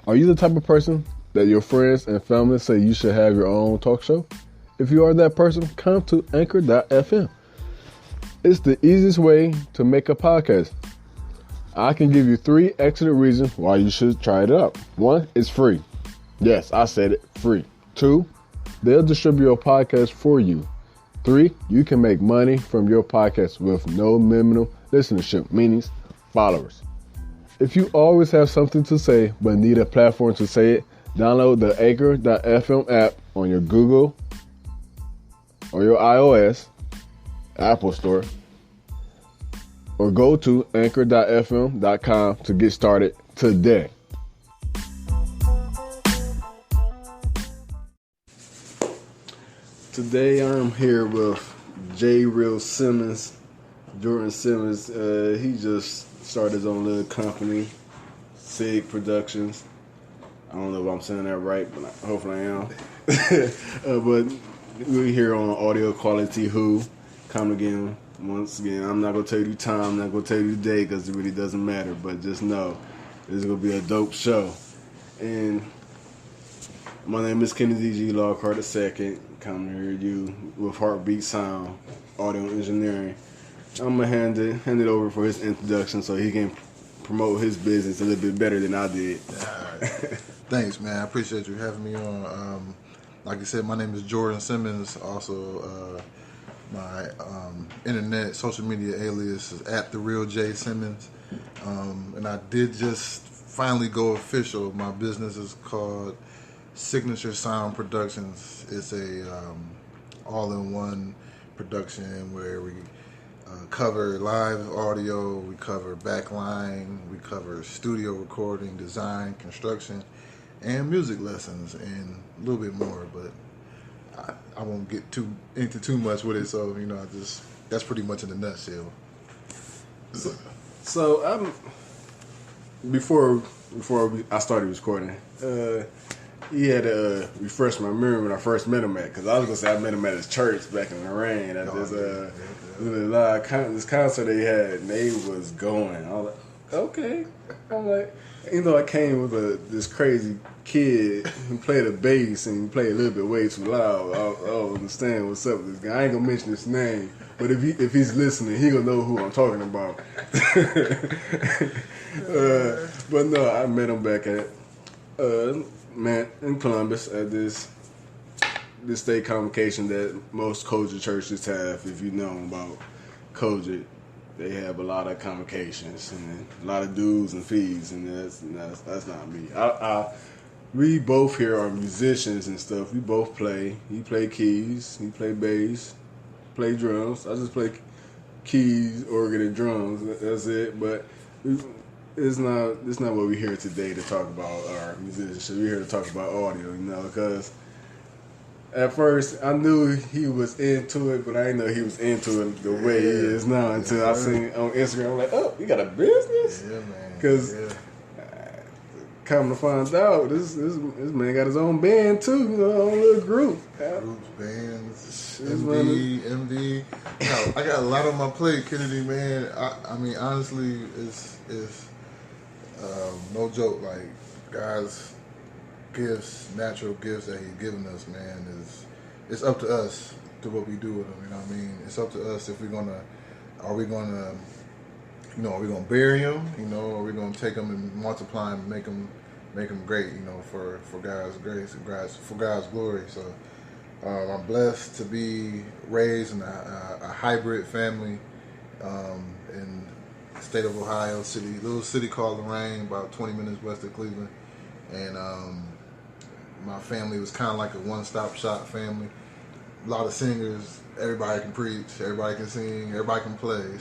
Are you the type of person that your friends and family say you should have your own talk show? If you are that person, come to anchor.fm. It's the easiest way to make a podcast. I can give you 3 excellent reasons why you should try it out. 1, it's free. Yes, I said it, free. 2, they'll distribute your podcast for you. 3, you can make money from your podcast with no minimum listenership, meaning followers. If you always have something to say but need a platform to say it, download the Anchor.fm app on your Google or your iOS, Apple Store, or go to anchor.fm.com to get started today. Today I'm here with Jordan Simmons. He just started his own little company, SIG Productions. I don't know if I'm saying that right, but hopefully I am. But we're here on Audio Quality Who. Come again, once again. I'm not going to tell you the time, I'm not going to tell you the day because it really doesn't matter. But just know, this is going to be a dope show. And my name is Kennedy G. Lockhart II. Coming here to you with Heartbeat Sound, Audio Engineering. I'm going to hand it over for his introduction so he can promote his business a little bit better than I did. Thanks, man. I appreciate you having me on. Like I said, my name is Jordan Simmons. Also, my internet social media alias is @TheRealJSimmons. And I did just finally go official. My business is called Signature Sound Productions. It's a all-in-one production where we cover live audio, we cover backline, we cover studio recording, design, construction, and music lessons, and a little bit more. But I won't get into too much with it. So that's pretty much in a nutshell. So before I started recording. He had to refresh my memory when I first met him because I was gonna say I met him at his church back in the rain at this concert they had, and they was going. I was like, okay. I'm like, I came with this crazy kid who played a bass and he played a little bit way too loud. I don't understand what's up with this guy. I ain't gonna mention his name, but if he's listening, he gonna know who I'm talking about. But no, I met him back at in Columbus at this state convocation that most Kojic churches have. If you know about Kojic, they have a lot of convocations and a lot of dues and fees, and that's not me. We both here are musicians and stuff. We both play. He play keys, he play bass, play drums. I just play keys, organ, and drums. That's it. But it's not what we're here today to talk about our musicianship. We're here to talk about audio, because at first I knew he was into it, but I didn't know he was into it the way he is now until I seen on Instagram. I'm like, oh, you got a business? Yeah, man. Because come to find out, this man got his own band too, his own little group. Groups, bands, MD. I got a lot on my plate, Kennedy, man. I mean, honestly, it's no joke. Like, God's gifts, natural gifts that He's given us, man, it's up to us to what we do with them. You know what I mean? It's up to us if are we gonna bury them? Are we gonna take them and multiply them, make them great? For God's grace and for God's glory. So I'm blessed to be raised in a hybrid family in the state of Ohio, little city called Lorraine, about 20 minutes west of Cleveland, and my family was kind of like a one-stop shop family. A lot of singers. Everybody can preach, everybody can sing, everybody can play.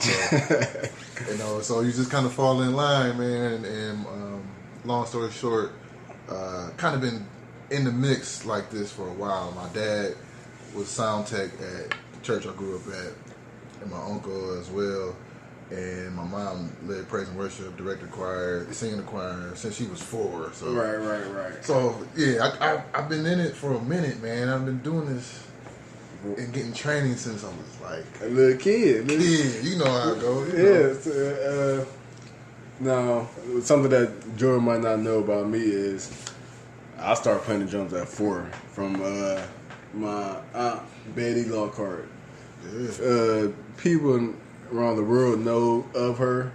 So, so you just kind of fall in line, man. And long story short, kind of been in the mix like this for a while. My dad was sound tech at the church I grew up at, and my uncle as well. And my mom led praise and worship, directed choir, singing the choir since she was 4. So Right. So yeah, I've been in it for a minute, man. I've been doing this and getting training since I was like a little kid. You know how it goes. Yeah. Now, something that Jordan might not know about me is I started playing the drums at 4 from my aunt Betty Lockhart. Yeah. People around the world know of her.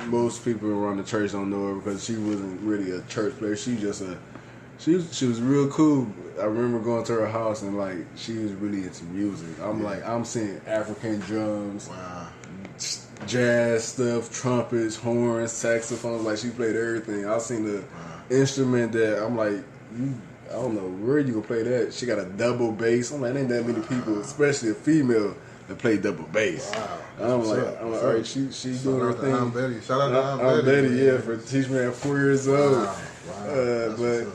Most people around the church don't know her because she wasn't really a church player. She was real cool. I remember going to her house and like she was really into music. I'm seeing African drums, Wow. jazz stuff, trumpets, horns, saxophones. Like she played everything. I seen the instrument that I'm like, I don't know where you gonna play that. She got a double bass. I'm like, ain't that many people, especially a female, that play double bass. Wow. I'm like, all right, she doing her thing. Aunt Betty. Shout out to Aunt Betty, man. yeah, for teaching me at 4 years old. Wow. But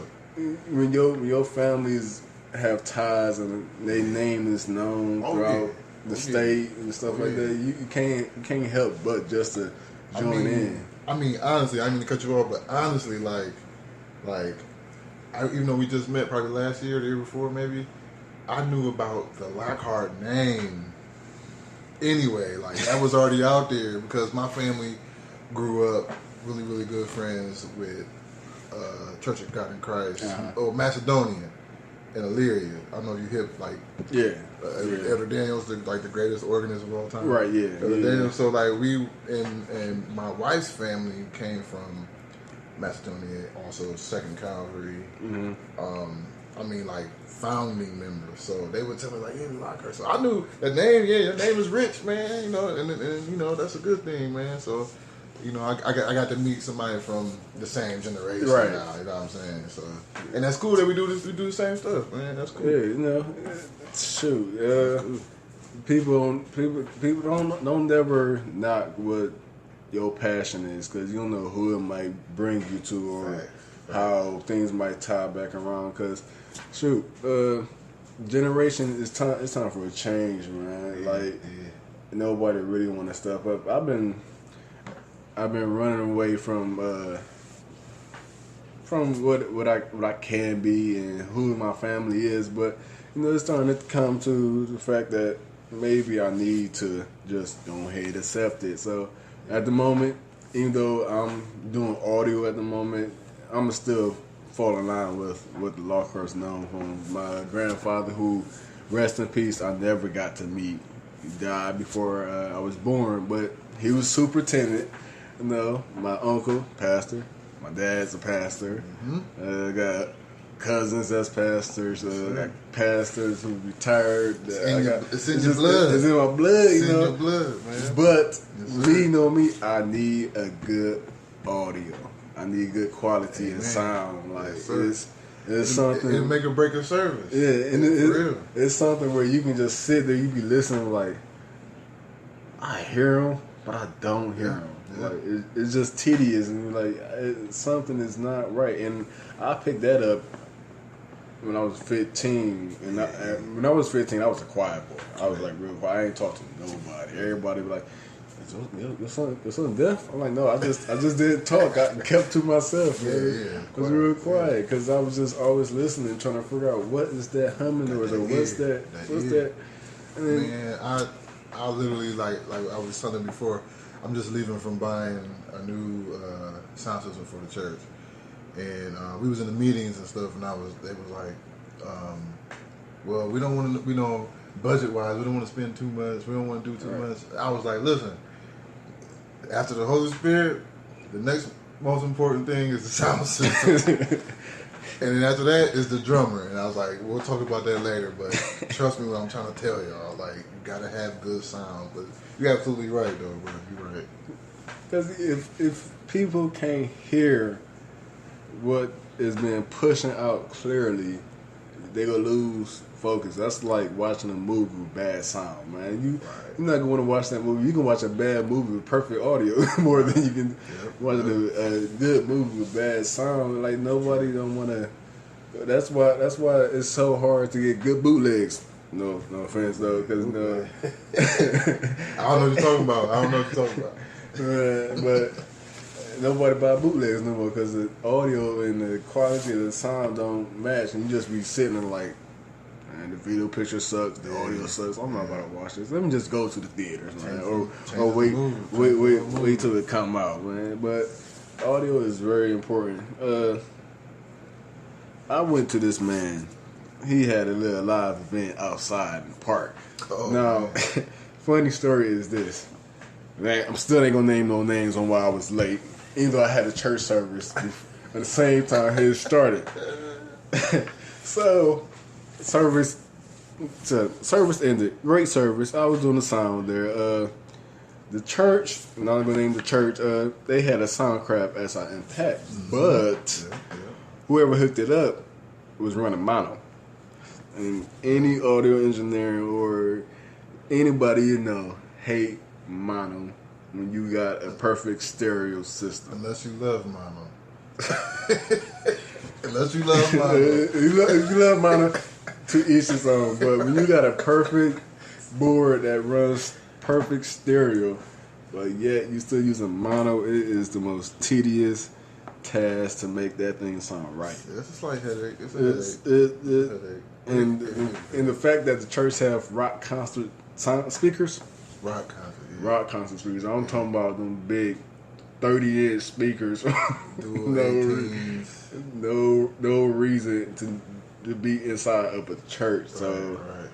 when your families have ties and their name is known throughout the state and stuff like that, you can't help but just to join in. I mean, honestly, I didn't mean to cut you off, but honestly, even though we just met probably last year, the year before, maybe, I knew about the Lockhart name. Anyway, like that was already out there because my family grew up really, really good friends with Church of God in Christ, Macedonian in Elyria. I don't know if you hip like Elder Daniels, the greatest organist of all time. Right, yeah. Elder Daniels. So like we and my wife's family came from Macedonia, also Second Calvary. Mm-hmm. I mean, like founding members. So they would tell me like, "Yeah, we like her." So I knew that name. Yeah, your name is Rich, man. You know, and you know that's a good thing, man. So. You know, I got to meet somebody from the same generation now. You know what I'm saying? So, and that's cool that we do this. We do the same stuff, man. That's cool. Yeah, you know, shoot. People don't never knock what your passion is because you don't know who it might bring you to or how things might tie back around. Because, shoot, generation it's time for a change, man. Nobody really want to step up. I've been running away from what I can be and who my family is, but you know it's starting to come to the fact that maybe I need to just go ahead and accept it. So at the moment, even though I'm doing audio at the moment, I'm still fall in line with what the Lockhart's known from. My grandfather, who rest in peace, I never got to meet. He died before I was born, but he was superintendent. You know, my uncle, pastor. My dad's a pastor. Mm-hmm. Got cousins that's pastors. Got pastors who retired. It's in your blood. It's in my blood, it's in your blood, man. But leaning on me, I need a good audio. I need good quality and sound. Like it's something. It make or break a service. Yeah, and it's something where you can just sit there. You be listening like, I hear him, but I don't hear him. Yeah. Like it's just tedious and like something is not right. And I picked that up when I was 15. And when I was 15, I was a quiet boy. I was like real quiet. I ain't talk to nobody. Everybody be like, "Your son deaf?" I'm like, no, I just didn't talk. I kept to myself. I was real quiet because I was just always listening, trying to figure out what is that humming or what's that. And then, man, I literally like I was telling before. I'm just leaving from buying a new sound system for the church, and we was in the meetings and stuff, and they was like, well, we don't want to, budget wise, we don't want to spend too much, we don't want to do too much. I was like, listen, after the Holy Spirit, the next most important thing is the sound system, and then after that is the drummer. And I was like, we'll talk about that later, but trust me what I'm trying to tell y'all, like you gotta have good sound, but. You're absolutely right, though, bro. You're right. Because if people can't hear what is being pushing out clearly, they gonna lose focus. That's like watching a movie with bad sound, man. You're not gonna want to watch that movie. You can watch a bad movie with perfect audio more than you can watch a good movie with bad sound. Like nobody don't want to. That's why it's so hard to get good bootlegs. No offense though, because I don't know what you're talking about. But nobody buy bootlegs no more because the audio and the quality of the sound don't match, and you just be sitting there like, man, the video picture sucks, the audio sucks. I'm not about to watch this. Let me just go to the theaters, man, or wait till it come out, man. But Audio is very important. I went to this man. He had a little live event outside in the park. Oh, now, funny story is this. Man, I'm still ain't gonna name no names on why I was late. Even though I had a church service at the same time it started. So, service ended. Great service. I was doing the sound there. The church, I'm not gonna name the church, they had a sound crap as I impact. But whoever hooked it up was running mono. And any audio engineer or anybody you know hate mono when you got a perfect stereo system. Unless you love mono. Unless you love mono. If you love mono, to each his own. But when you got a perfect board that runs perfect stereo, but yet you still using mono, it is the most tedious task to make that thing sound right. Yeah, it's a slight headache. It's a headache. And the fact that the church have rock concert sound speakers. Rock concert. Yeah. Rock concert speakers. I'm talking about them big 30-inch speakers. no reason to be inside of a church. So right.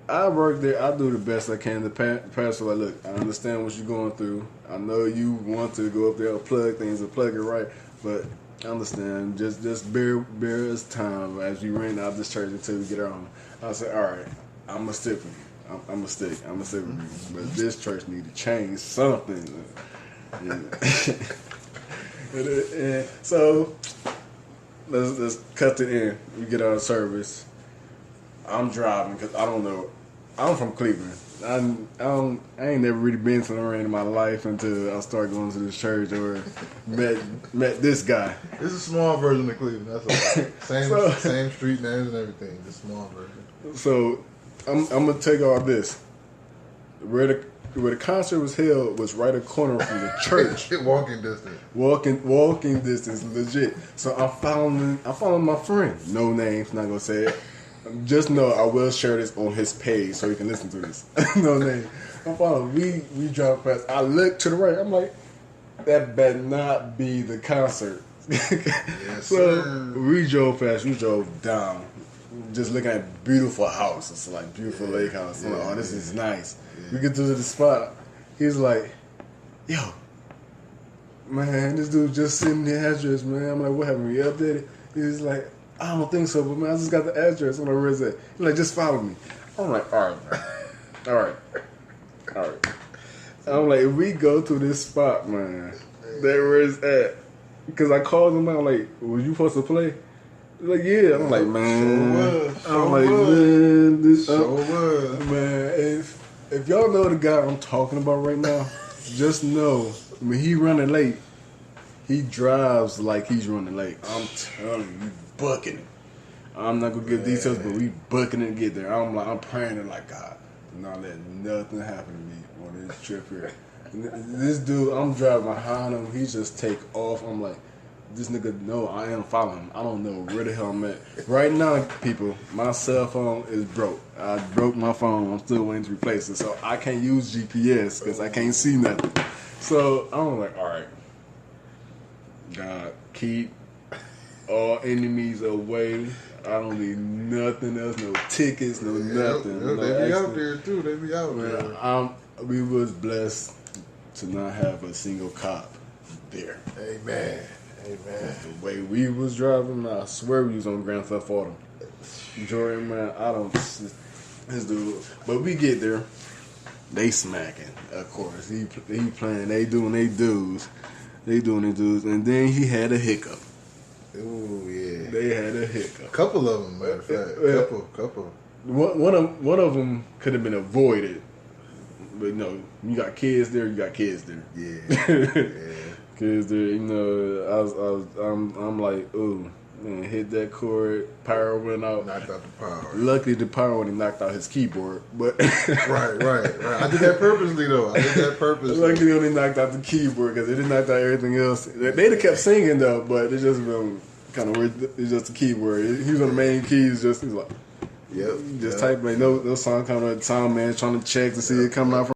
I work there. I do the best I can. The pastor like, look, I understand what you're going through. I know you want to go up there and plug things and plug it right, but I understand. Just bear us time as we rent out this church until we get our own. I said, all right, I'm gonna stick with you. I'm gonna stick with you. But this church need to change something. And so let's cut it in. We get our service. I'm driving because I don't know. I'm from Cleveland. I ain't never really been to Lorraine in my life until I started going to this church or met this guy. It's a small version of Cleveland. That's all. Same street names and everything. The small version. So I'm gonna take all this. Where the concert was held was right a corner from the church. Walking distance. Walking distance, legit. So I'm following my friend. No names, not gonna say it. Just know I will share this on his page so he can listen to this. No name. I'm following. We drive past. I look to the right. I'm like, that better not be the concert. Yes, so sir. we drove past. We drove down. Just looking at beautiful house. It's like beautiful lake house. I'm like, oh, this is nice. Yeah. We get to the spot. He's like, yo, man, this dude just sent me the address, man. I'm like, what happened? We updated? He's like, I don't think so, but man, I just got the address. I'm like, where is that? He's like, just follow me. I'm like, all right. I'm like, if we go to this spot, man, where is that? Because I called him out, I'm like, was you supposed to play? He's like, yeah. I'm like, man. Man, this man. If y'all know the guy I'm talking about right now, just know when he running late, he drives like he's running late. I'm telling you, we bucking it. I'm not gonna give details, but we bucking it to get there. I'm praying to like, God, do not let nothing happen to me on this trip here. This dude, I'm driving behind him. He just take off. I'm like, this nigga, no, I am following him. I don't know where the hell I'm at. Right now, people, my cell phone is broke. I broke my phone. I'm still waiting to replace it. So I can't use GPS because I can't see nothing. So I'm like, all right, God, keep all enemies away. I don't need nothing else, no tickets, no nothing. Yeah, they be out there too. They be out there. We was blessed to not have a single cop there. Amen. The way we was driving, I swear we was on Grand Theft Auto. Jordan, man, I don't. This dude, but we get there. They smacking, of course. He playing. They doing their dudes. And then he had a hiccup. Ooh, yeah. They had a hiccup. A couple of them, matter of fact. Couple. One of them could have been avoided. But no, you got kids there. Yeah. Kids there. You know, I'm like, ooh, man, hit that cord. Power went out. Knocked out the power. Luckily, the power would have knocked out his keyboard. But right. I did that purposely, though. Luckily, they only knocked out the keyboard because they didn't knock out everything else. They'd have kept singing though, but it's just been kind of weird. It's just the keyboard. He was on the main keys. He's like, type like no song coming at the time, man. Trying to check to see it coming out from.